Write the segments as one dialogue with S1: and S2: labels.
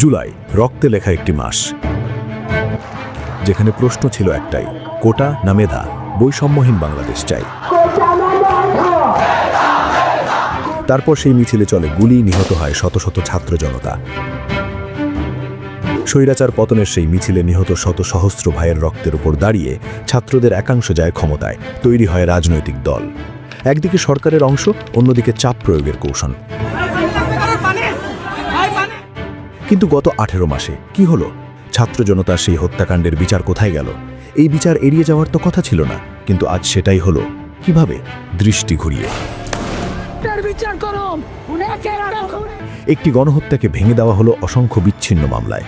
S1: জুলাই, রক্তে লেখা একটি মাস, যেখানে প্রশ্ন ছিল একটাই, কোটা না মেধা, বৈষম্যহীন বাংলাদেশ চাই। তারপর সেই মিছিলে চলে গুলি, নিহত হয় শত শত ছাত্র জনতা। স্বৈরাচার পতনের সেই মিছিলে নিহত শত সহস্র ভাইয়ের রক্তের উপর দাঁড়িয়ে ছাত্রদের একাংশ যায় ক্ষমতায়, তৈরি হয় রাজনৈতিক দল। একদিকে সরকারের অংশ, অন্যদিকে চাপ প্রয়োগের কৌশল। কিন্তু গত 18 মাসে কি হলো? ছাত্র জনতার সেই হত্যাকাণ্ডের বিচার কোথায় গেল? এই বিচার এড়িয়ে যাওয়ার তো কথা ছিল না, কিন্তু আজ সেটাই হলো। কিভাবে? দৃষ্টি ঘুরিয়ে। একটি গণহত্যাকে ভেঙে দেওয়া হলো অসংখ্য বিচ্ছিন্ন মামলায়।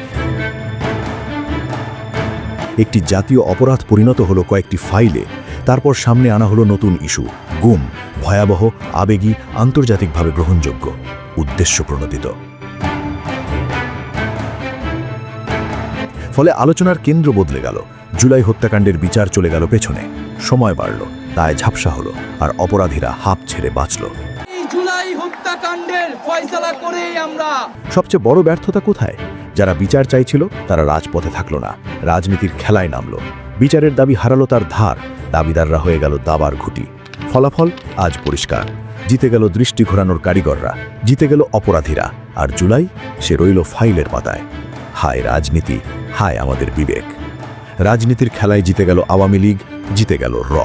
S1: একটি জাতীয় অপরাধ পরিণত হলো কয়েকটি ফাইলে। তারপর সামনে আনা হলো নতুন ইস্যু, গুম, ভয়াবহ, আবেগী, আন্তর্জাতিকভাবে গ্রহণযোগ্য, উদ্দেশ্য প্রণোদিত। ফলে আলোচনার কেন্দ্র বদলে গেল। জুলাই হত্যাকাণ্ডের বিচার চলে গেল পেছনে। সময় বাড়ল, দায় ঝাপসা হলো, আর অপরাধীরা হাঁপ ছেড়ে বাঁচল।
S2: জুলাই হত্যাকাণ্ডের ফয়সালা করেই আমরা।
S1: সবচেয়ে বড় ব্যর্থতা কোথায়? যারা বিচার চাইছিল তারা রাজপথে থাকলো না, রাজনীতির খেলায় নামলো। বিচারের দাবি হারালো তার ধার, দাবিদাররা হয়ে গেল দাবার ঘুঁটি। ফলাফল আজ পরিষ্কার। জিতে গেল দৃষ্টি ঘোরানোর কারিগররা, জিতে গেল অপরাধীরা, আর জুলাই সে রইল ফাইলের পাতায়। হায় রাজনীতি, হায় আমাদের বিবেক। রাজনীতির খেলায় জিতে গেল আওয়ামী লীগ, জিতে গেল র।